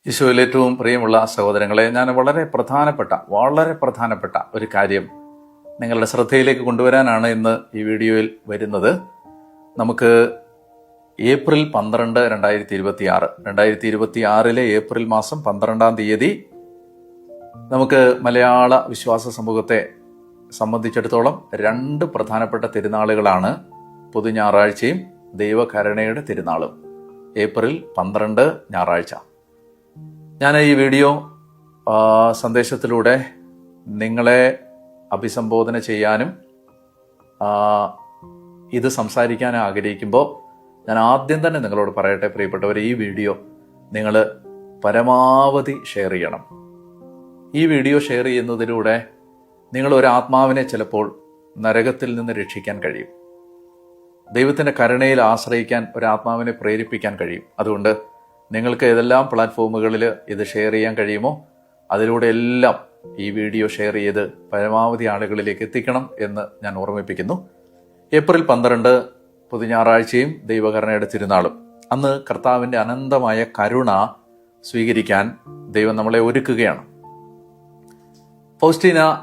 ഈശോയിൽ ഏറ്റവും പ്രിയമുള്ള സഹോദരങ്ങളെ, ഞാൻ വളരെ പ്രധാനപ്പെട്ട ഒരു കാര്യം നിങ്ങളുടെ ശ്രദ്ധയിലേക്ക് കൊണ്ടുവരാനാണ് ഇന്ന് ഈ വീഡിയോയിൽ വരുന്നത്. നമുക്ക് ഏപ്രിൽ 12, 2026 ഏപ്രിൽ മാസം 12-ാം തീയതി നമുക്ക് മലയാള വിശ്വാസ സമൂഹത്തെ സംബന്ധിച്ചിടത്തോളം രണ്ട് പ്രധാനപ്പെട്ട തിരുനാളുകളാണ് പൊതു ഞായറാഴ്ചയും ദൈവകരുണയുടെ തിരുനാളും. ഏപ്രിൽ 12 ഞായറാഴ്ച. ഞാൻ ഈ വീഡിയോ സന്ദേശത്തിലൂടെ നിങ്ങളെ അഭിസംബോധന ചെയ്യാനും ഇത് സംസാരിക്കാനും ആഗ്രഹിക്കുമ്പോൾ ഞാൻ ആദ്യം തന്നെ നിങ്ങളോട് പറയട്ടെ, പ്രിയപ്പെട്ടവർ, ഈ വീഡിയോ നിങ്ങൾ പരമാവധി ഷെയർ ചെയ്യണം. ഈ വീഡിയോ ഷെയർ ചെയ്യുന്നതിലൂടെ നിങ്ങൾ ഒരു ആത്മാവിനെ ചിലപ്പോൾ നരകത്തിൽ നിന്ന് രക്ഷിക്കാൻ കഴിയും. ദൈവത്തിൻ്റെ കരുണയിൽ ആശ്രയിക്കാൻ ഒരു ആത്മാവിനെ പ്രേരിപ്പിക്കാൻ കഴിയും. അതുകൊണ്ട് നിങ്ങൾക്ക് ഏതെല്ലാം പ്ലാറ്റ്ഫോമുകളിൽ ഇത് ഷെയർ ചെയ്യാൻ കഴിയുമോ അതിലൂടെ എല്ലാം ഈ വീഡിയോ ഷെയർ ചെയ്ത് പരമാവധി ആളുകളിലേക്ക് എത്തിക്കണം എന്ന് ഞാൻ ഓർമ്മിപ്പിക്കുന്നു. ഏപ്രിൽ 12 പൊതു ഞായറാഴ്ചയും ദൈവകരുണയുടെ തിരുനാളും. അന്ന് കർത്താവിൻ്റെ അനന്തമായ കരുണ സ്വീകരിക്കാൻ ദൈവം നമ്മളെ ഒരുക്കുകയാണ്.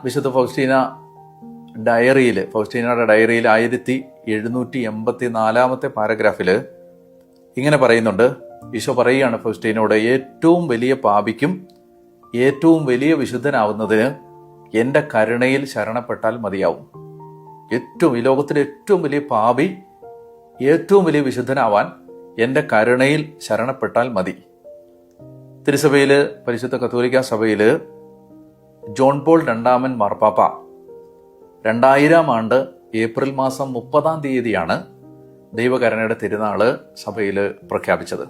വിശുദ്ധ ഫൗസ്റ്റീനയുടെ ഡയറിയിൽ 1784 പാരഗ്രാഫിൽ ഇങ്ങനെ പറയുന്നുണ്ട്. ഈശോ പറയുകയാണ് ഫൗസ്റ്റീനോട്, ഏറ്റവും വലിയ പാപിക്കും ഏറ്റവും വലിയ വിശുദ്ധനാവുന്നതിന് എൻ്റെ കരുണയിൽ ശരണപ്പെട്ടാൽ മതിയാവും. ഈ ലോകത്തിലെ ഏറ്റവും വലിയ പാപി ഏറ്റവും വലിയ വിശുദ്ധനാവാൻ എൻ്റെ കരുണയിൽ ശരണപ്പെട്ടാൽ മതി. തിരുസഭയിൽ, പരിശുദ്ധ കത്തോലിക്ക സഭയിൽ ജോൺ പോൾ രണ്ടാമൻ മാർപ്പാപ്പ 2000 ഏപ്രിൽ മാസം 30-ാം തീയതിയാണ് ദൈവകരുണയുടെ തിരുനാള് സഭയിൽ പ്രഖ്യാപിച്ചത്.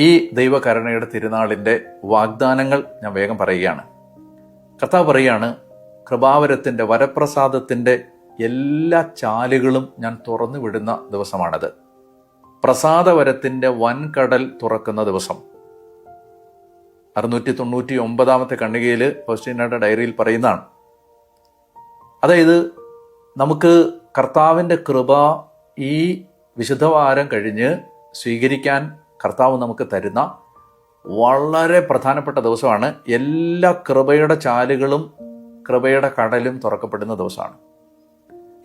ഈ ദൈവകരുണയുടെ തിരുനാളിൻ്റെ വാഗ്ദാനങ്ങൾ ഞാൻ വേഗം പറയുകയാണ്. കർത്താവ് പറയുകയാണ്, കൃപാവരത്തിൻ്റെ വരപ്രസാദത്തിൻ്റെ എല്ലാ ചാലുകളും ഞാൻ തുറന്നു വിടുന്ന ദിവസമാണത്. പ്രസാദവരത്തിൻ്റെ വൻകടൽ തുറക്കുന്ന ദിവസം. 699 ഖണ്ഡികയിൽ ഫൗസ്റ്റീനയുടെ ഡയറിയിൽ പറയുന്നതാണ്. അതായത് നമുക്ക് കർത്താവിൻ്റെ കൃപ ഈ വിശുദ്ധവാരം കഴിഞ്ഞ് സ്വീകരിക്കാൻ കർത്താവ് നമുക്ക് തരുന്ന വളരെ പ്രധാനപ്പെട്ട ദിവസമാണ്. എല്ലാ കൃപയുടെ ചാലുകളും കൃപയുടെ കടലും തുറക്കപ്പെടുന്ന ദിവസമാണ്.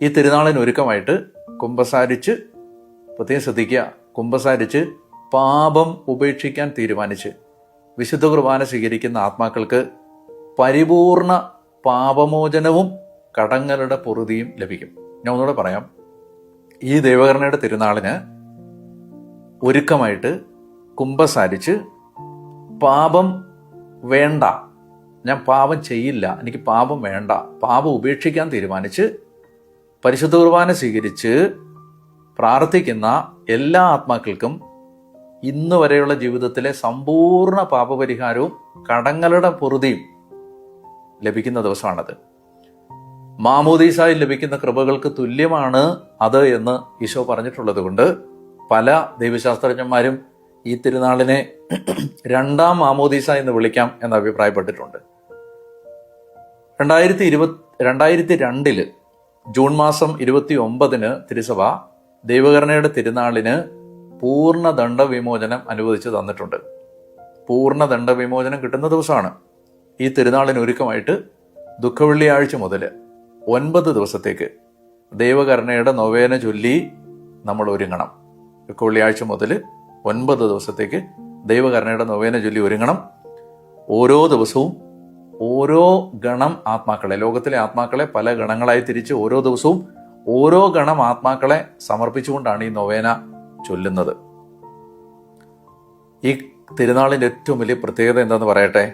ഈ തിരുനാളിന് ഒരുക്കമായിട്ട് കുമ്പസാരിച്ച്, പ്രത്യേകം ശ്രദ്ധിക്കുക, കുമ്പസാരിച്ച് പാപം ഉപേക്ഷിക്കാൻ തീരുമാനിച്ച് വിശുദ്ധ കുർബാന സ്വീകരിക്കുന്ന ആത്മാക്കൾക്ക് പരിപൂർണ പാപമോചനവും കടങ്ങളുടെ പൊറുതിയും ലഭിക്കും. ഞാൻ ഒന്നുകൂടെ പറയാം. ഈ ദൈവകരുണയുടെ തിരുനാളിന് ഒരുക്കമായിട്ട് കുമ്പസാരിച്ച് പാപം വേണ്ട, ഞാൻ പാപം ചെയ്യില്ല, എനിക്ക് പാപം വേണ്ട, പാപം ഉപേക്ഷിക്കാൻ തീരുമാനിച്ച് പരിശുദ്ധ കുർബാന സ്വീകരിച്ച് പ്രാർത്ഥിക്കുന്ന എല്ലാ ആത്മാക്കൾക്കും ഇന്ന് വരെയുള്ള ജീവിതത്തിലെ സമ്പൂർണ്ണ പാപപരിഹാരവും കടങ്ങളുടെ പൊറുതിയും ലഭിക്കുന്ന ദിവസമാണത്. മാമോദീസായിൽ ലഭിക്കുന്ന കൃപകൾക്ക് തുല്യമാണ് അത് എന്ന് ഈശോ പറഞ്ഞിട്ടുള്ളത് കൊണ്ട് പല ദൈവശാസ്ത്രജ്ഞന്മാരും ഈ തിരുനാളിനെ 2ാം മാമോദീസ എന്ന് വിളിക്കാം എന്ന് അഭിപ്രായപ്പെട്ടിട്ടുണ്ട്. 2002 ജൂൺ മാസം 29 തിരുസഭ ദൈവകരുണയുടെ തിരുനാളിന് പൂർണ്ണ ദണ്ഡവിമോചനം അനുവദിച്ചു തന്നിട്ടുണ്ട്. പൂർണ്ണ ദണ്ഡവിമോചനം കിട്ടുന്ന ദിവസമാണ്. ഈ തിരുനാളിന് ഒരുക്കമായിട്ട് ദുഃഖവെള്ളിയാഴ്ച മുതൽ 9 ദിവസത്തേക്ക് ദൈവകരുണയുടെ നൊവേന ചൊല്ലി നമ്മൾ ഒരുങ്ങണം. ദുഃഖവെള്ളിയാഴ്ച മുതൽ 9 ദിവസത്തേക്ക് ദൈവകരുണയുടെ നൊവേന ചൊല്ലി ഒരുങ്ങണം. ഓരോ ദിവസവും ഓരോ ഗണം ആത്മാക്കളെ, ലോകത്തിലെ ആത്മാക്കളെ പല ഗണങ്ങളായി തിരിച്ച് ഓരോ ദിവസവും ഓരോ ഗണം ആത്മാക്കളെ സമർപ്പിച്ചുകൊണ്ടാണ് ഈ നൊവേന ചൊല്ലുന്നത്. ഈ തിരുനാളിൻ്റെ ഏറ്റവും വലിയ പ്രത്യേകത എന്താണെന്ന് പറയട്ടെ.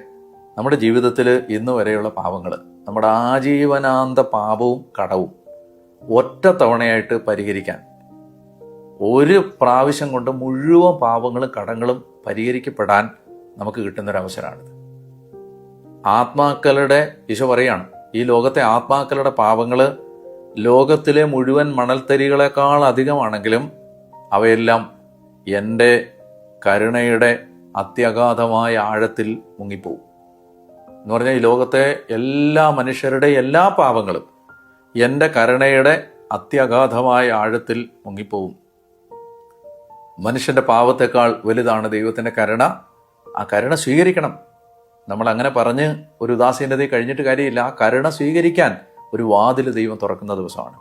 നമ്മുടെ ജീവിതത്തിൽ ഇന്ന് വരെയുള്ള പാപങ്ങൾ, നമ്മുടെ ആജീവനാന്ത പാപവും കടവും ഒറ്റ തവണയായിട്ട് പരിഹരിക്കാൻ, ഒരു പ്രാവശ്യം കൊണ്ട് മുഴുവൻ പാപങ്ങളും കടങ്ങളും പരിഹരിക്കപ്പെടാൻ നമുക്ക് കിട്ടുന്നൊരവസരമാണിത്. ആത്മാക്കളുടെ, ഈശോ പറയാണ്, ഈ ലോകത്തെ ആത്മാക്കളുടെ പാപങ്ങൾ ലോകത്തിലെ മുഴുവൻ മണൽത്തരികളെക്കാൾ അധികമാണെങ്കിലും അവയെല്ലാം എൻ്റെ കരുണയുടെ അത്യഗാധമായ ആഴത്തിൽ മുങ്ങിപ്പോവും എന്ന് പറഞ്ഞാൽ, ഈ ലോകത്തെ എല്ലാ മനുഷ്യരുടെ എല്ലാ പാപങ്ങളും എൻ്റെ കരുണയുടെ അത്യഗാധമായ ആഴത്തിൽ മുങ്ങിപ്പോവും. മനുഷ്യന്റെ പാപത്തെക്കാൾ വലുതാണ് ദൈവത്തിന്റെ കരുണ. ആ കരുണ സ്വീകരിക്കണം. നമ്മൾ അങ്ങനെ പറഞ്ഞ് ഒരു ഉദാസീനതയിൽ കഴിഞ്ഞിട്ട് കാര്യമില്ല. ആ കരുണ സ്വീകരിക്കാൻ ഒരു വാതിൽ ദൈവം തുറക്കുന്ന ദിവസമാണ്.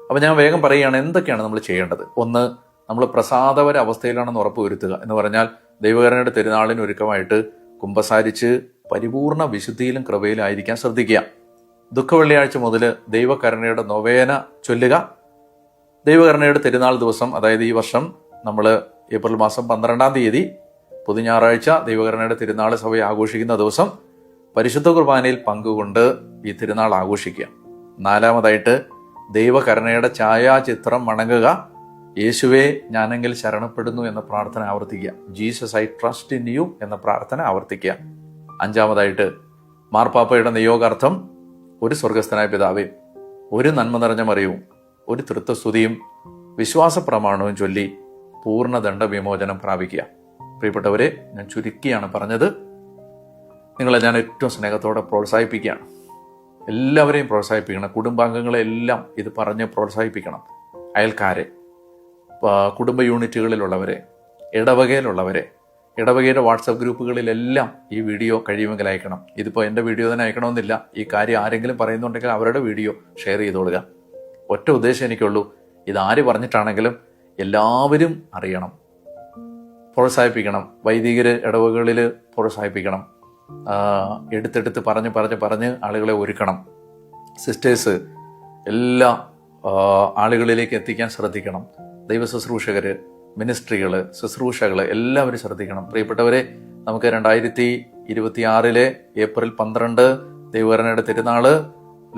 അപ്പം ഞാൻ വേഗം പറയുകയാണ് എന്തൊക്കെയാണ് നമ്മൾ ചെയ്യേണ്ടത്. ഒന്ന്, നമ്മൾ പ്രസാദപര അവസ്ഥയിലാണെന്ന് ഉറപ്പുവരുത്തുക. എന്ന് പറഞ്ഞാൽ ദൈവകരുണയുടെ തിരുനാളിന് ഒരുക്കമായിട്ട് കുമ്പസാരിച്ച് പരിപൂർണ വിശുദ്ധിയിലും കൃപയിലും ആയിരിക്കാൻ ശ്രദ്ധിക്കുക. ദുഃഖവെള്ളിയാഴ്ച മുതൽ ദൈവകരുണയുടെ നൊവേന ചൊല്ലുക. ദൈവകരുണയുടെ തിരുനാൾ ദിവസം, അതായത് ഈ വർഷം നമ്മൾ ഏപ്രിൽ മാസം 12-ാം തീയതി പൊതു ഞായറാഴ്ച ദൈവകരുണയുടെ തിരുനാൾ സഭ ആഘോഷിക്കുന്ന ദിവസം പരിശുദ്ധ കുർബാനയിൽ പങ്കുകൊണ്ട് ഈ തിരുനാൾ ആഘോഷിക്കുക. 4-മതായിട്ട് ദൈവകരുണയുടെ ഛായാചിത്രം വണങ്ങുക. യേശുവേ, ഞാനെങ്കിൽ ശരണപ്പെടുന്നു എന്ന പ്രാർത്ഥന ആവർത്തിക്കുക. Jesus, I trust in you എന്ന പ്രാർത്ഥന ആവർത്തിക്കുക. 5-മതായിട്ട് മാർപ്പാപ്പയുടെ നിയോഗാർത്ഥം ഒരു സ്വർഗസ്ഥനായ പിതാവേ, ഒരു നന്മ നിറഞ്ഞ മറിയവും ഒരു തൃത്വസ്തുതിയും വിശ്വാസ പ്രമാണവും ചൊല്ലി പൂർണ്ണ ദണ്ഡവിമോചനം പ്രാപിക്കുക. പ്രിയപ്പെട്ടവരെ, ഞാൻ ചുരുക്കിയാണ് പറഞ്ഞത്. നിങ്ങളെ ഞാൻ ഏറ്റവും സ്നേഹത്തോടെ പ്രോത്സാഹിപ്പിക്കുകയാണ്. എല്ലാവരെയും പ്രോത്സാഹിപ്പിക്കണം. കുടുംബാംഗങ്ങളെല്ലാം ഇത് പറഞ്ഞ് പ്രോത്സാഹിപ്പിക്കണം. അയൽക്കാരെ, കുടുംബ യൂണിറ്റുകളിലുള്ളവരെ, ഇടവകയിലുള്ളവരെ, ഇടവകയുടെ വാട്സപ്പ് ഗ്രൂപ്പുകളിലെല്ലാം ഈ വീഡിയോ കഴിയുമെങ്കിൽ അയക്കണം. ഇതിപ്പോൾ എൻ്റെ വീഡിയോ തന്നെ അയക്കണമെന്നില്ല. ഈ കാര്യം ആരെങ്കിലും പറയുന്നുണ്ടെങ്കിൽ അവരുടെ വീഡിയോ ഷെയർ ചെയ്തോളുക. ഒറ്റ ഉദ്ദേശം എനിക്കുള്ളൂ, ഇതാര് പറഞ്ഞിട്ടാണെങ്കിലും എല്ലാവരും അറിയണം. പ്രോത്സാഹിപ്പിക്കണം. വൈദികര് ഇടവകളിൽ പ്രോത്സാഹിപ്പിക്കണം. എടുത്തെടുത്ത് പറഞ്ഞ് ആളുകളെ ഒരുക്കണം. സിസ്റ്റേഴ്സ് എല്ലാ ആളുകളിലേക്ക് എത്തിക്കാൻ ശ്രദ്ധിക്കണം. ദൈവ ശുശ്രൂഷകര്, മിനിസ്ട്രികള്, ശുശ്രൂഷകള് എല്ലാവരും ശ്രദ്ധിക്കണം. പ്രിയപ്പെട്ടവരെ, നമുക്ക് 2026 ഏപ്രിൽ 12 ദൈവകരുണയുടെ തിരുനാള്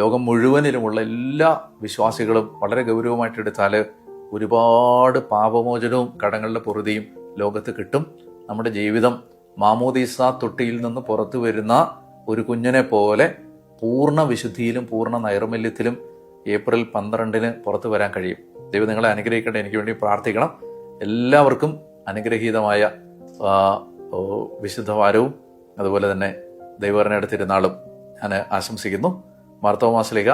ലോകം മുഴുവനിലുമുള്ള എല്ലാ വിശ്വാസികളും വളരെ ഗൗരവമായിട്ട് എടുത്താൽ ഒരുപാട് പാപമോചനവും കടങ്ങളുടെ പൊറുതിയും ലോകത്ത് കിട്ടും. നമ്മുടെ ജീവിതം മാമോദീസ തൊട്ടിയിൽ നിന്ന് പുറത്തു വരുന്ന ഒരു കുഞ്ഞിനെ പോലെ പൂർണ്ണ വിശുദ്ധിയിലും പൂർണ്ണ നൈർമല്യത്തിലും ഏപ്രിൽ 12 പുറത്തു വരാൻ കഴിയും. ദൈവം നിങ്ങളെ അനുഗ്രഹിക്കട്ടെ. എനിക്ക് വേണ്ടി പ്രാർത്ഥിക്കണം. എല്ലാവർക്കും അനുഗ്രഹീതമായ വിശുദ്ധവാരവും അതുപോലെ തന്നെ ദൈവകരുണയുടെ തിരുനാളും ഞാൻ ആശംസിക്കുന്നു. മാർത്തോമാ ശ്ലീഹ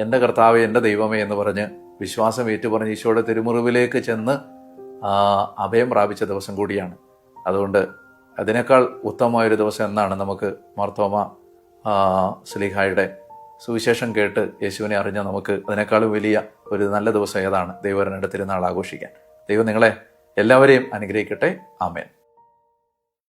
എൻ്റെ കർത്താവേ, എൻ്റെ ദൈവമേ എന്ന് പറഞ്ഞ് വിശ്വാസം ഏറ്റുപറഞ്ഞ് ഈശോയുടെ തിരുമുറിവിലേക്ക് ചെന്ന് അഭയം പ്രാപിച്ച ദിവസം കൂടിയാണ്. അതുകൊണ്ട് അതിനേക്കാൾ ഉത്തമമായൊരു ദിവസം എന്നാണ് നമുക്ക് മാർത്തോമാ ശ്ലീഹായുടെ സുവിശേഷം കേട്ട് യേശുവിനെ അറിഞ്ഞ നമുക്ക് അതിനേക്കാളും വലിയ ഒരു നല്ല ദിവസം ഏതാണ്? ദൈവകരുണയുടെ തിരുനാൾ ആഘോഷിക്കാൻ. ദൈവം നിങ്ങളെ എല്ലാവരെയും അനുഗ്രഹിക്കട്ടെ. ആമേൻ.